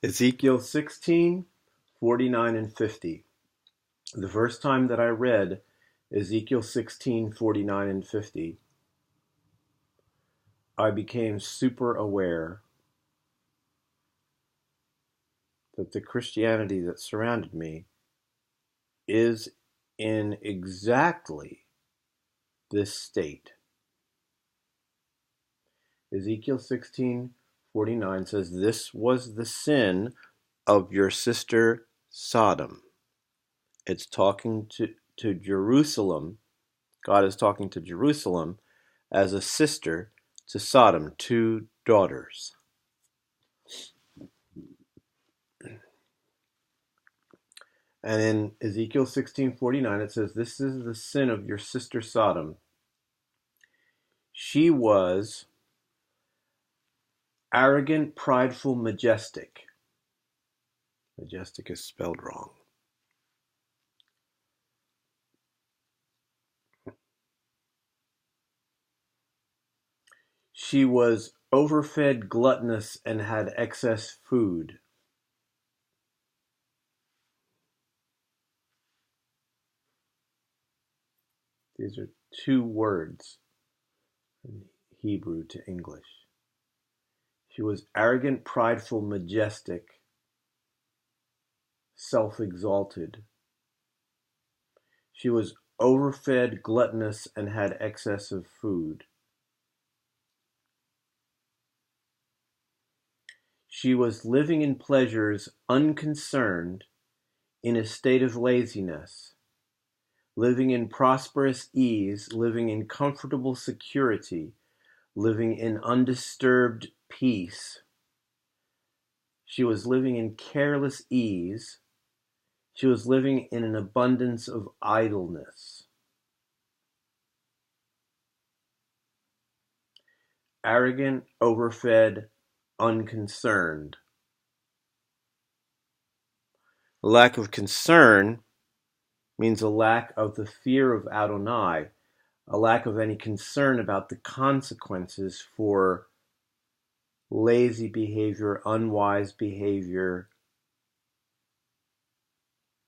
Ezekiel 16, 49 and 50. The first time that I read Ezekiel 16, 49 and 50, I became super aware that the Christianity that surrounded me is in exactly this state. Ezekiel 16:49 says, "This was the sin of your sister Sodom." It's talking to Jerusalem. God is talking to Jerusalem as a sister to Sodom, two daughters. And in Ezekiel 16:49 it says, "This is the sin of your sister Sodom. She was arrogant, prideful, majestic." Majestic is spelled wrong. She was overfed, gluttonous, and had excess food. These are two words in Hebrew to English. She was arrogant, prideful, majestic, self-exalted. She was overfed, gluttonous, and had excess of food. She was living in pleasures unconcerned, in a state of laziness, living in prosperous ease, living in comfortable security, living in undisturbed peace. She was living in careless ease. She was living in an abundance of idleness. Arrogant, overfed, unconcerned. A lack of concern means a lack of the fear of Adonai, a lack of any concern about the consequences for lazy behavior, unwise behavior,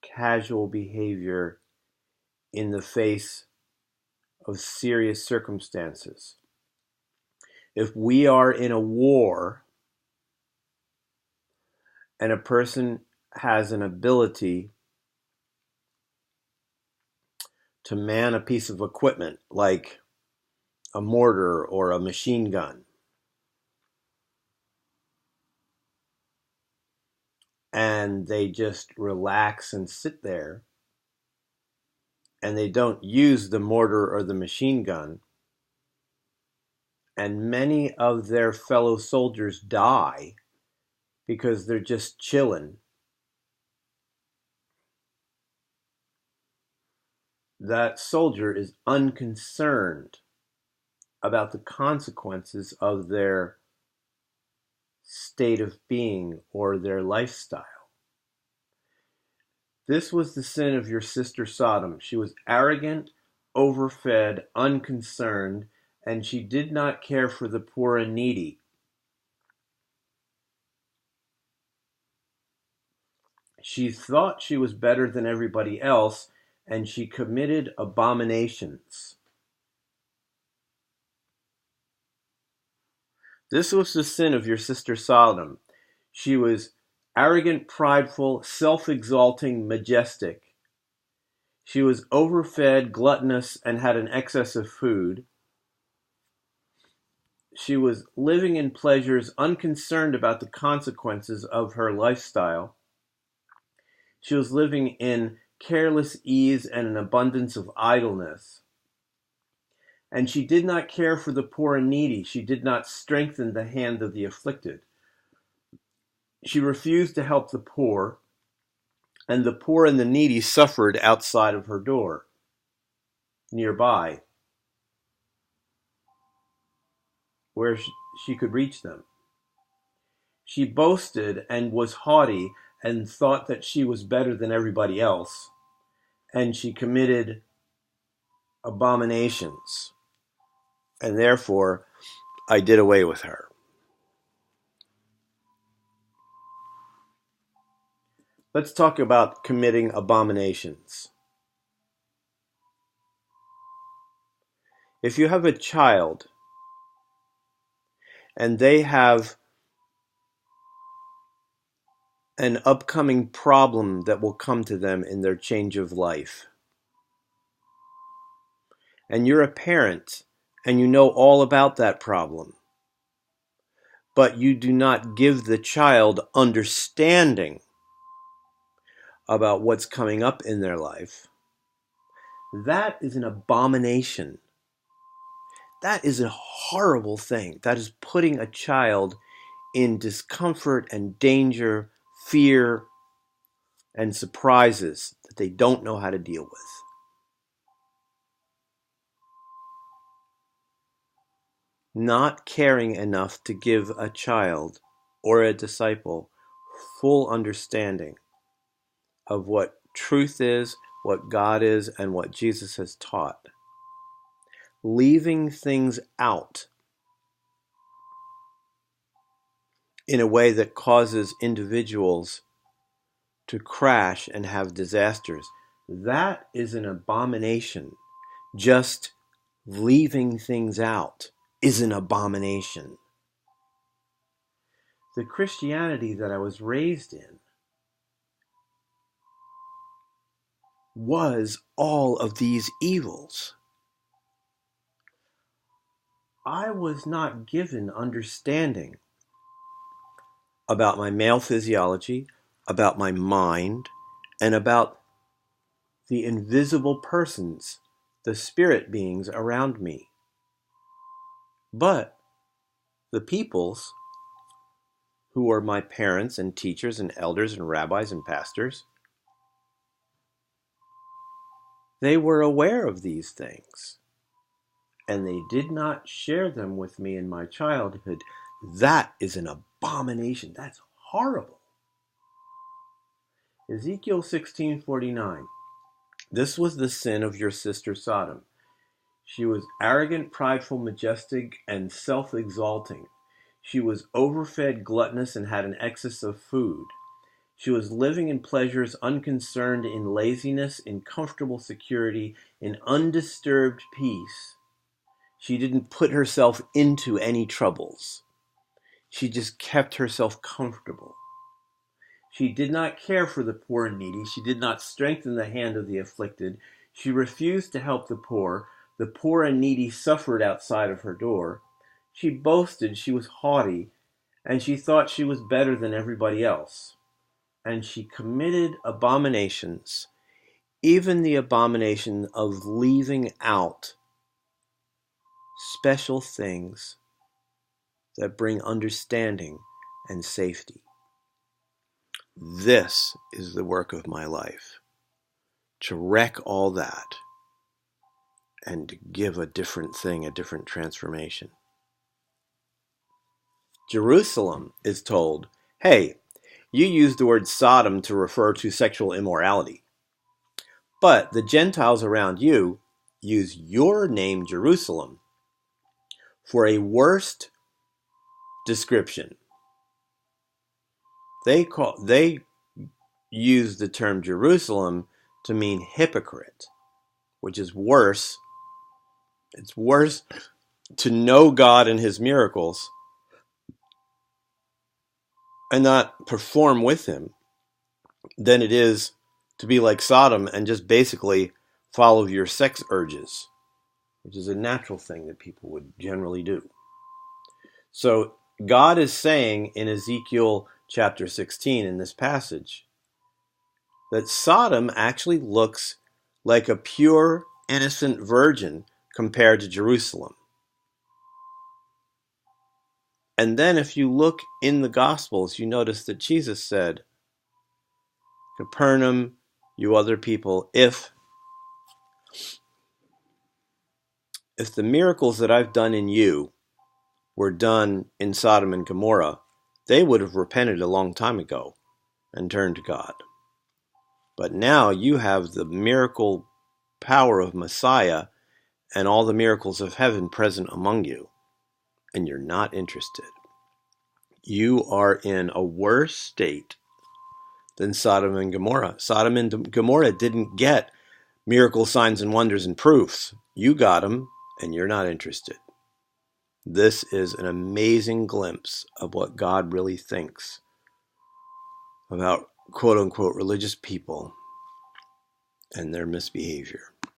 casual behavior in the face of serious circumstances. If we are in a war and a person has an ability to man a piece of equipment like a mortar or a machine gun, and they just relax and sit there, and they don't use the mortar or the machine gun, and many of their fellow soldiers die because they're just chilling, that soldier is unconcerned about the consequences of their state of being or their lifestyle. This was the sin of your sister Sodom. She was arrogant, overfed, unconcerned, and she did not care for the poor and needy. She thought she was better than everybody else, and she committed abominations. This was the sin of your sister Sodom. She was arrogant, prideful, self-exalting, majestic. She was overfed, gluttonous, and had an excess of food. She was living in pleasures, unconcerned about the consequences of her lifestyle. She was living in careless ease and an abundance of idleness. And she did not care for the poor and needy. She did not strengthen the hand of the afflicted. She refused to help the poor, and the poor and the needy suffered outside of her door, nearby, where she could reach them. She boasted and was haughty and thought that she was better than everybody else, and she committed abominations, and therefore I did away with her. Let's talk about committing abominations. If you have a child and they have an upcoming problem that will come to them in their change of life, and you're a parent and you know all about that problem, but you do not give the child understanding about what's coming up in their life, that is an abomination. That is a horrible thing. That is putting a child in discomfort and danger, fear, and surprises that they don't know how to deal with. Not caring enough to give a child or a disciple full understanding of what truth is, what God is, and what Jesus has taught. Leaving things out in a way that causes individuals to crash and have disasters. That is an abomination. Just leaving things out is an abomination. The Christianity that I was raised in was all of these evils. I was not given understanding about my male physiology, about my mind, and about the invisible persons, the spirit beings around me. But the peoples who were my parents and teachers and elders and rabbis and pastors, they were aware of these things, and they did not share them with me in my childhood. That is an abomination. That's horrible. Ezekiel 16:49. This was the sin of your sister Sodom. She was arrogant, prideful, majestic, and self-exalting. She was overfed, gluttonous, and had an excess of food. She was living in pleasures, unconcerned in laziness, in comfortable security, in undisturbed peace. She didn't put herself into any troubles. She just kept herself comfortable. She did not care for the poor and needy. She did not strengthen the hand of the afflicted. She refused to help the poor. The poor and needy suffered outside of her door. She boasted, she was haughty, and she thought she was better than everybody else. And she committed abominations, even the abomination of leaving out special things that bring understanding and safety. This is the work of my life, to wreck all that and to give a different thing, a different transformation. Jerusalem is told, hey, you use the word Sodom to refer to sexual immorality, but the Gentiles around you use your name, Jerusalem, for a worse description. They use the term Jerusalem to mean hypocrite, which is worse. It's worse to know God and his miracles and not perform with him than it is to be like Sodom and just basically follow your sex urges, which is a natural thing that people would generally do. So God is saying in Ezekiel chapter 16 in this passage that Sodom actually looks like a pure, innocent virgin compared to Jerusalem. And then if you look in the Gospels, you notice that Jesus said, Capernaum, you other people, if the miracles that I've done in you were done in Sodom and Gomorrah, they would have repented a long time ago and turned to God. But now you have the miracle power of Messiah and all the miracles of heaven present among you, and you're not interested. You are in a worse state than Sodom and Gomorrah. Sodom and Gomorrah didn't get miracle signs and wonders and proofs. You got them, and you're not interested. This is an amazing glimpse of what God really thinks about quote-unquote religious people and their misbehavior.